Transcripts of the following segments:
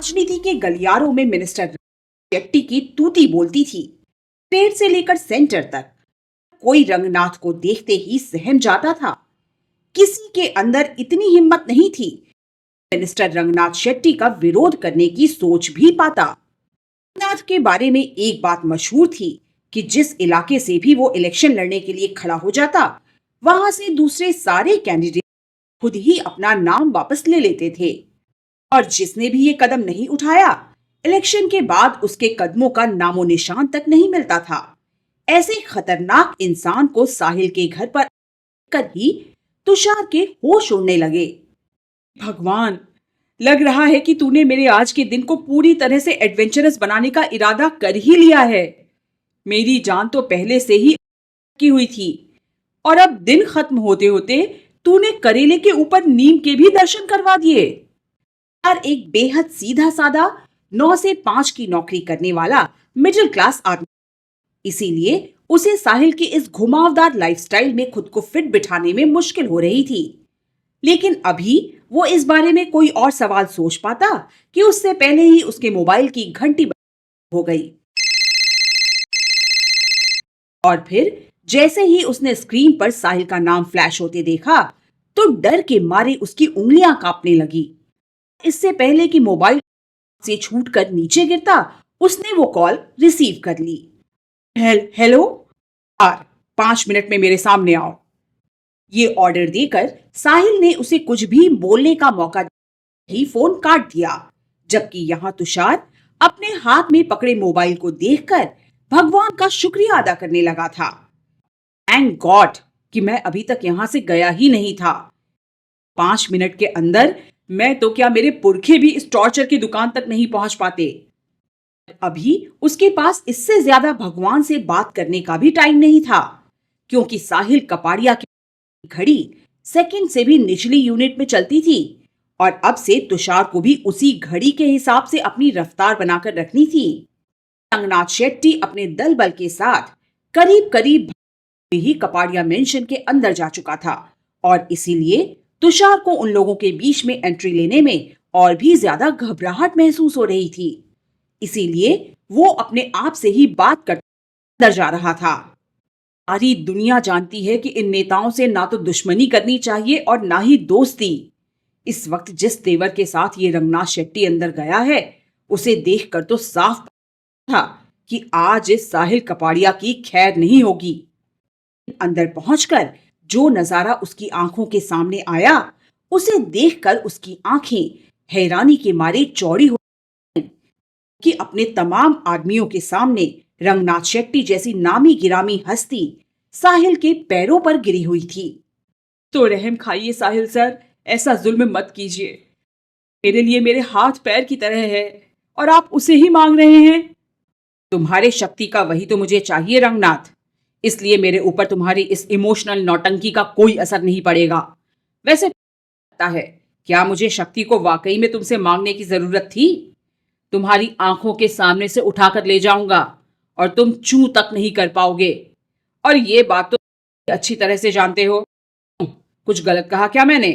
राजनीति के गलियारों में मिनिस्टर शेट्टी की तूती बोलती थी। पेड़ से लेकर सेंटर तक कोई रंगनाथ को देखते ही सहम जाता था। किसी के अंदर इतनी हिम्मत नहीं थी मिनिस्टर रंगनाथ शेट्टी का विरोध करने की सोच भी पाता। रंगनाथ के बारे में एक बात मशहूर थी कि जिस इलाके से भी वो इलेक्शन लड़ने के लिए खड़ा हो जाता, वहां से दूसरे सारे कैंडिडेट खुद ही अपना नाम वापस ले लेते थे। और जिसने भी ये कदम नहीं उठाया, इलेक्शन के बाद उसके कदमों का नामो निशान तक नहीं मिलता था। ऐसे खतरनाक इंसान को साहिल के घर पर कर ही तुषार के होश उड़ने लगे। भगवान, लग रहा है कि तूने मेरे आज के दिन को पूरी तरह से एडवेंचरस बनाने का इरादा कर ही लिया है। मेरी जान तो पहले से ही की हुई थी और अब दिन खत्म होते होते तूने करेले के ऊपर नीम के भी दर्शन करवा दिए। और एक बेहद सीधा साधा 9 से 5 की नौकरी करने वाला मिडिल क्लास आदमी, इसीलिए उसे साहिल की इस घुमावदार लाइफस्टाइल में खुद को फिट बिठाने में मुश्किल हो रही थी। लेकिन अभी वो इस बारे में कोई और सवाल सोच पाता कि उससे पहले ही उसके मोबाइल की घंटी बंद हो गई। और फिर जैसे ही उसने स्क्रीन पर साहिल का नाम फ्लैश होते देखा तो डर के मारे उसकी उंगलियां कांपने लगी। इससे पहले कि मोबाइल से छूटकर नीचे गिरता, उसने वो कॉल रिसीव कर ली। हेलो यार, 5 मिनट में मेरे सामने आओ। ये ऑर्डर देकर साहिल ने उसे कुछ भी बोलने का मौका ही फोन काट दिया, जबकि यहाँ तुषार अपने हाथ में पकड़े मोबाइल को देखकर भगवान का शुक्रिया अदा करने लगा था। थैंक गॉड कि मैं अभी तक यहां से गया ही नहीं था। 5 मिनट के अंदर मैं तो क्या, मेरे पुरखे भी इस टॉर्चर की दुकान तक नहीं पहुंच पाते। अभी उसके पास इससे ज्यादा भगवान से बात करने का भी टाइम नहीं था, क्योंकि साहिल कपाड़िया की घड़ी सेकंड से भी निचली यूनिट में चलती थी और अब से तुषार को भी उसी घड़ी के हिसाब से अपनी रफ्तार बनाकर रखनी थी। रंगनाथ शेट्टी अपने दल बल के साथ करीब करीब ही कपाड़िया मेंशन के अंदर जा चुका था और इसीलिए तुषार को उन लोगों के बीच में एंट्री लेने में और भी ज्यादा घबराहट महसूस हो रही थी। इसीलिए वो अपने आप से ही बात करते अंदर जा रहा था। सारी दुनिया जानती है कि इन नेताओं से ना तो दुश्मनी करनी चाहिए और ना ही दोस्ती। इस वक्त जिस तेवर के साथ ये रंगनाथ शेट्टी अंदर गया है, उसे देखकर तो साफ था कि आज इस साहिल कपाड़िया की खैर नहीं होगी। अंदर पहुंचकर जो नजारा उसकी आंखों के सामने आया, उसे देखकर उसकी आंखें हैरानी के मारे चौड़ी हो कि अपने तमाम आदमियों के सामने रंगनाथ शेट्टी जैसी नामी गिरामी हस्ती साहिल के पैरों पर गिरी हुई थी। तो रहम खाइए साहिल सर, ऐसा जुल्म मत कीजिए। मेरे लिए मेरे हाथ पैर की तरह है और आप उसे ही मांग रहे हैं। तुम्हारे शक्ति का वही तो मुझे चाहिए रंगनाथ, इसलिए मेरे ऊपर तुम्हारी इस इमोशनल नौटंकी का कोई असर नहीं पड़ेगा। वैसे लगता है, क्या मुझे शक्ति को वाकई में तुमसे मांगने की जरूरत थी? तुम्हारी आंखों के सामने से उठाकर ले जाऊंगा और तुम चू तक नहीं कर पाओगे। और ये बात तो अच्छी तरह से जानते हो। कुछ गलत कहा क्या मैंने?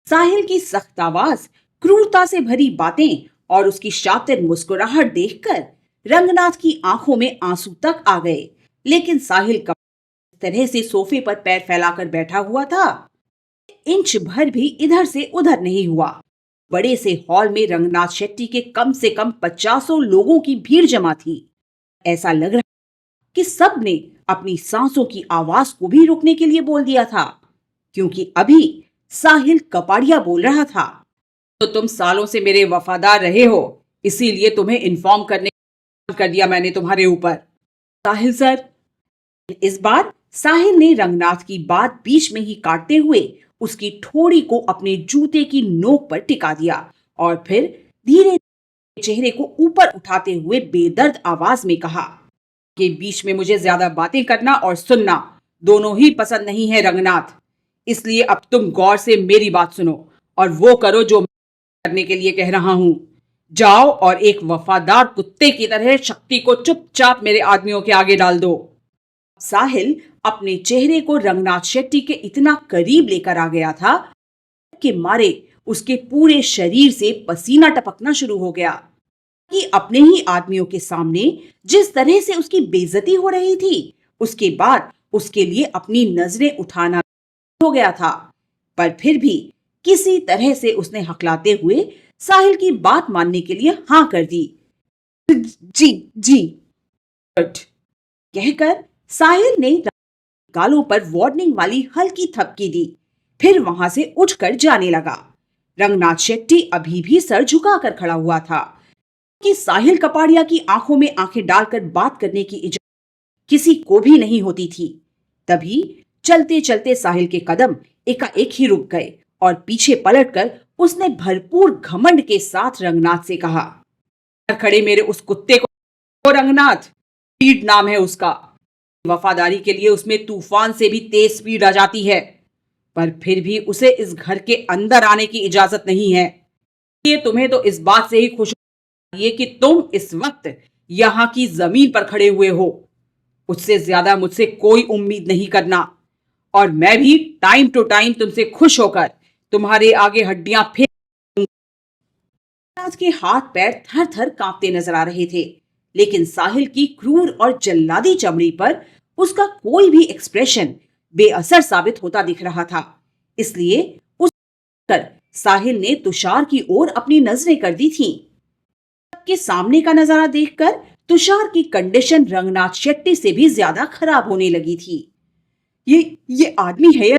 साहिल की सख्त आवाज, क्रूरता से भरी बातें और उसकी शातिर मुस्कुराहट देखकर रंगनाथ की आंखों में आंसू तक आ गए। लेकिन साहिल का तरह से सोफे पर पैर फैलाकर बैठा हुआ था, इंच भर भी इधर से उधर नहीं हुआ। बड़े से हॉल में रंगनाथ शेट्टी के कम से कम 50 लोगों की भीड़ जमा थी। ऐसा लग रहा कि सब ने अपनी सांसों की आवाज को भी रोकने के लिए बोल दिया था, क्योंकि अभी साहिल कपाड़िया बोल रहा था। तो तुम सालों से मेरे वफादार रहे हो, इसीलिए तुम्हें इन्फॉर्म करने कर दिया मैंने तुम्हारे ऊपर। साहिल सर, इस बार साहिल ने रंगनाथ की बात बीच में ही काटते हुए उसकी ठोड़ी को अपने जूते की नोक पर टिका दिया और फिर धीरे चेहरे को ऊपर उठाते हुए बेदर्द आवाज में कहा कि बीच में मुझे ज्यादा बातें करना और सुनना दोनों ही पसंद नहीं है रंगनाथ। इसलिए अब तुम गौर से मेरी बात सुनो और वो करो जो मैं करने के लिए कह रहा हूं। जाओ और एक वफादार कुत्ते की तरह शक्ति को चुपचाप मेरे आदमियों के आगे डाल दो। साहिल अपने चेहरे को रंगनाथ शेट्टी के इतना करीब लेकर आ गया था कि मारे उसके पूरे शरीर से पसीना टपकना शुरू हो गया कि अपने ही आदमियों के सामने जिस तरह से उसकी बेइज्जती हो रही थी, उसके बाद उसके लिए अपनी नजरें उठाना हो गया था। पर फिर भी किसी तरह से उसने हकलाते हुए साहिल की बात मानने के लिए हाँ कर दी। जी जी कहकर साहिल ने गालों पर वार्निंग वाली हल्की थपकी दी, फिर वहां से उठकर जाने लगा। रंगनाथ शेट्टी अभी भी सर झुकाकर खड़ा हुआ था कि साहिल कपाड़िया की आंखों में आंखें डालकर बात करने की इजाजत किसी को भी नहीं होती थी। तभी चलते चलते साहिल के कदम एकाएक ही रुक गए और पीछे पलटकर उसने भरपूर घमंड के साथ रंगनाथ से कहा, खड़े मेरे उस कुत्ते को रंगनाथ, स्पीड नाम है उसका। वफादारी के लिए उसमें तूफान से भी तेज स्पीड आ जाती है, पर फिर भी उसे इस घर के अंदर आने की इजाजत नहीं है। ये तुम्हें तो इस बात से ही खुश होना चाहिए कि तुम इस वक्त यहां की जमीन पर खड़े हुए हो। उससे ज्यादा मुझसे कोई उम्मीद नहीं करना, और मैं भी टाइम टू टाइम तुमसे खुश होकर तुम्हारे आगे हड्डियां फेंक। आज के हाथ पैर थर थर कांपते नजर आ रहे थे, लेकिन साहिल की क्रूर और जल्लादी चमड़ी पर उसका कोई भी एक्सप्रेशन बेअसर साबित होता दिख रहा था। इसलिए उस कर साहिल ने तुषार की ओर अपनी नजरें कर दी थीं। के सामने का नजारा देखकर तुषार की कंडीशन रंगनाथ शेट्टी से भी ज्यादा खराब होने लगी थी। ये आदमी है या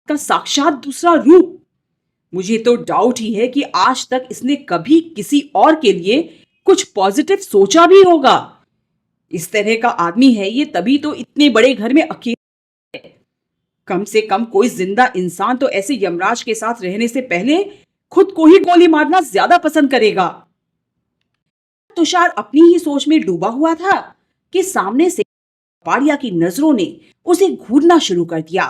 का साक्षात दूसरा रूप। मुझे तो डाउट ही है कि आज तक इसने कभी किसी और के लिए कुछ पॉजिटिव सोचा भी होगा। इस तरह का आदमी है ये, तभी तो इतने बड़े घर में अकेला है। कम से कम कोई जिंदा इंसान तो ऐसे यमराज के साथ रहने से पहले खुद को ही गोली मारना ज्यादा पसंद करेगा। तुषार अपनी ही सोच में डूबा हुआ था कि सामने से कपाड़िया की नजरों ने उसे घूरना शुरू कर दिया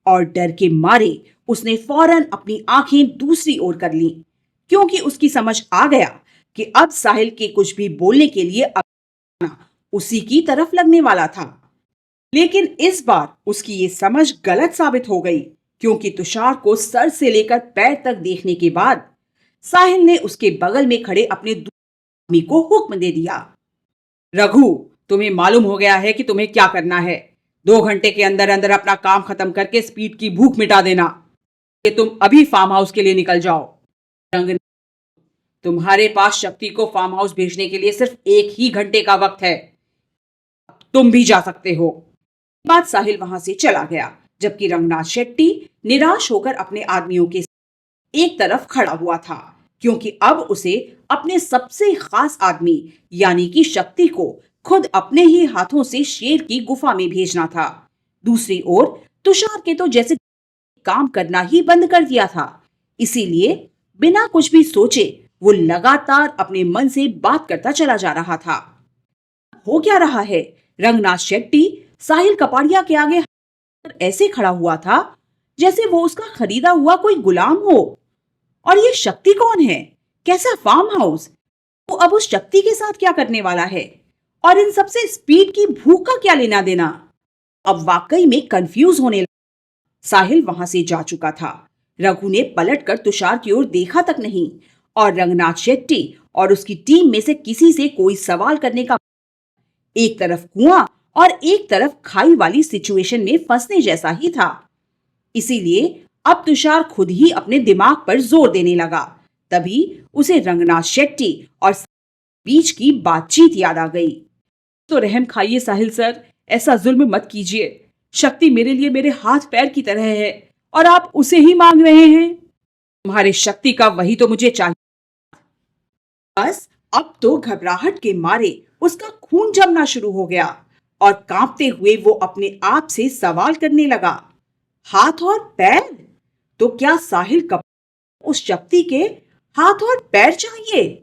और डर के मारे उसने फौरन अपनी आंखें दूसरी ओर कर लीं, क्योंकि उसकी समझ आ गया कि अब साहिल के कुछ भी बोलने के लिए उसी की तरफ लगने वाला था। लेकिन इस बार उसकी ये समझ गलत साबित हो गई, क्योंकि तुषार को सर से लेकर पैर तक देखने के बाद साहिल ने उसके बगल में खड़े अपने आदमी को हुक्म दे दिया, रघु, तुम्हें मालूम हो गया है कि तुम्हें क्या करना है। 2 घंटे के अंदर अंदर अपना काम खत्म करके स्पीड की भूख मिटा देना। कि तुम अभी फार्म हाउस के लिए निकल जाओ। तुम्हारे पास शक्ति को फार्म हाउस भेजने के लिए सिर्फ 1 ही घंटे का वक्त है। तुम भी जा सकते हो। बाद साहिल वहां से चला गया, जबकि रंगनाथ शेट्टी निराश होकर अपने आदमियों के एक तरफ खड़ा हुआ था, क्योंकि अब उसे अपने सबसे खास आदमी यानी कि शक्ति को खुद अपने ही हाथों से शेर की गुफा में भेजना था। दूसरी ओर तुषार के तो जैसे काम करना ही बंद कर दिया था, इसीलिए बिना कुछ भी सोचे वो लगातार अपने मन से बात करता चला जा रहा था। हो क्या रहा है? रंगनाथ शेट्टी साहिल कपाड़िया के आगे ऐसे खड़ा हुआ था जैसे वो उसका खरीदा हुआ कोई गुलाम हो। और ये शक्ति कौन है? कैसा फार्म हाउस? वो अब उस शक्ति के साथ क्या करने वाला है? और इन सबसे स्पीड की भूख का क्या लेना देना? अब वाकई में कंफ्यूज होने लगा। साहिल वहां से जा चुका था। रघु ने पलटकर तुषार की ओर देखा तक नहीं, और रंगनाथ शेट्टी और उसकी टीम में से किसी से कोई सवाल करने का, एक तरफ कुआं और एक तरफ खाई वाली सिचुएशन में फंसने जैसा ही था। इसीलिए अब तुषार खुद ही अपने दिमाग पर जोर देने लगा। तभी उसे रंगनाथ शेट्टी और बीच की बातचीत याद आ गई। तो रहम खाइए साहिल सर, ऐसा जुल्म मत कीजिए। शक्ति मेरे लिए मेरे हाथ पैर की तरह है और आप उसे ही मांग रहे हैं। तुम्हारे शक्ति का वही तो मुझे चाहिए। बस अब तो घबराहट के मारे उसका खून जमना शुरू हो गया और कांपते हुए वो अपने आप से सवाल करने लगा, हाथ और पैर? तो क्या साहिल कपूर उस शक्ति के हाथ और पैर चाहिए?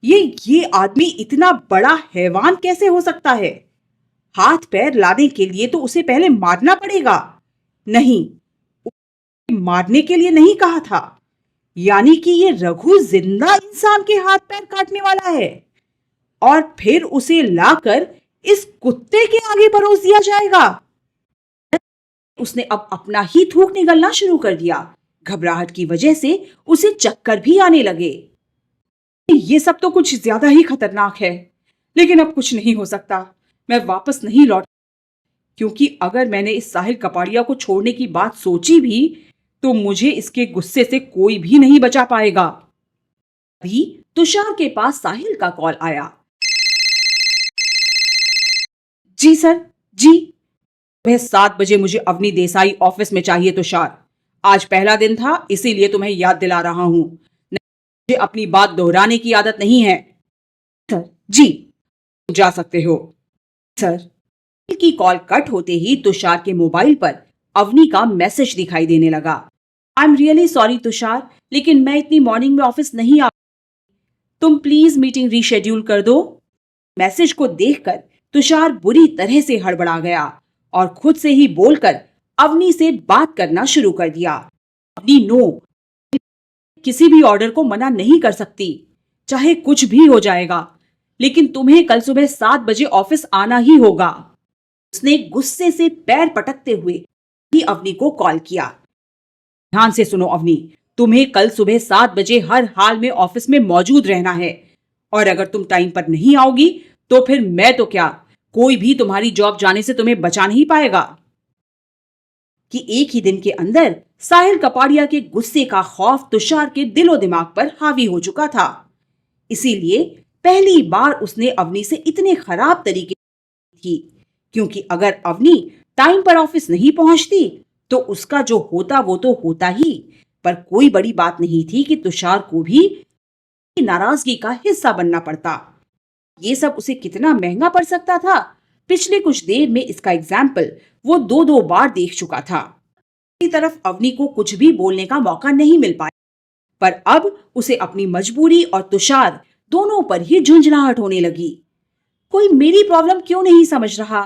ये आदमी इतना बड़ा हैवान कैसे हो सकता है? हाथ पैर लाने के लिए तो उसे पहले मारना पड़ेगा। नहीं, मारने के लिए नहीं कहा था। यानी कि ये रघु जिंदा इंसान के हाथ पैर काटने वाला है और फिर उसे लाकर इस कुत्ते के आगे परोस दिया जाएगा। उसने अब अपना ही थूक निगलना शुरू कर दिया, घबराहट की वजह से उसे चक्कर भी आने लगे। ये सब तो कुछ ज्यादा ही खतरनाक है, लेकिन अब कुछ नहीं हो सकता। मैं वापस नहीं लौट, क्योंकि अगर मैंने इस साहिल कपाड़िया को छोड़ने की बात सोची भी तो मुझे इसके गुस्से से कोई भी नहीं बचा पाएगा। अभी तुषार के पास साहिल का कॉल आया। जी सर, जी। सुबह 7 बजे मुझे अवनी देसाई ऑफिस में चाहिए तुषार। आज पहला दिन था, इसीलिए तुम्हें याद दिला रहा हूं। मुझे अपनी बात दोहराने की आदत नहीं है। सर, जी। तुम जा सकते हो। सर। की कॉल कट होते ही तुषार के मोबाइल पर अवनी का मैसेज दिखाई देने लगा। I am really sorry Tushar, लेकिन मैं इतनी मॉर्निंग में ऑफिस नहीं आ, तुम प्लीज मीटिंग रीशेड्यूल कर दो। मैसेज को देखकर तुषार बुरी तरह से हड़बड़ा गया और खुद से ही बोलकर अवनी से बात करना शुरू कर दिया। अवनी, नो, किसी भी ऑर्डर को मना नहीं कर सकती, चाहे कुछ भी हो जाएगा, लेकिन तुम्हें कल सुबह 7 बजे ऑफिस आना ही होगा। उसने गुस्से से पैर पटकते हुए ही अवनी को कॉल किया। ध्यान से सुनो अवनी, तुम्हें कल सुबह 7 बजे हर हाल में ऑफिस में मौजूद रहना है, और अगर तुम टाइम पर नहीं आओगी तो फिर मैं तो क्या, कोई भी तुम्हारी जॉब जाने से तुम्हें बचा नहीं पाएगा। कि एक ही दिन के अंदर साहिल कपाड़िया के गुस्से का खौफ तुषार के दिलो दिमाग पर हावी हो चुका था। इसीलिए पहली बार उसने अवनी से इतने खराब तरीके थी, क्योंकि अगर अवनी टाइम पर ऑफिस नहीं पहुंचती तो उसका जो होता वो तो होता ही, पर कोई बड़ी बात नहीं थी कि तुषार को भी नाराजगी का हिस्सा बनना पड़ता। ये सब उसे कितना महंगा पड़ सकता था, पिछले कुछ देर में इसका एग्जाम्पल वो 2-2 बार देख चुका था। दूसरी तरफ अवनी को कुछ भी बोलने का मौका नहीं मिल पाया, पर अब उसे अपनी मजबूरी और तुषार दोनों पर ही झुंझलाहट होने लगी। कोई मेरी प्रॉब्लम क्यों नहीं समझ रहा?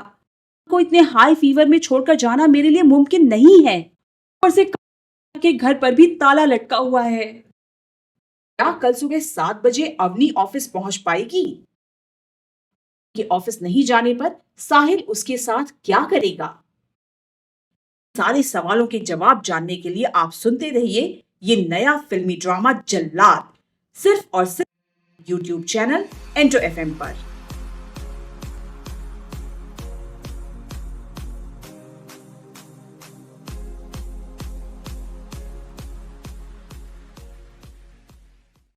को इतने हाई फीवर में छोड़कर जाना मेरे लिए मुमकिन नहीं है, और से के घर पर भी ताला लटका हुआ है। क्या कल सुबह 7 बजे अवनी ऑफिस पहुंच पाएगी? कि ऑफिस नहीं जाने पर साहिल उसके साथ क्या करेगा? सारे सवालों के जवाब जानने के लिए आप सुनते रहिए ये नया फिल्मी ड्रामा जल्लाद, सिर्फ और सिर्फ यूट्यूब चैनल एंटो FM पर।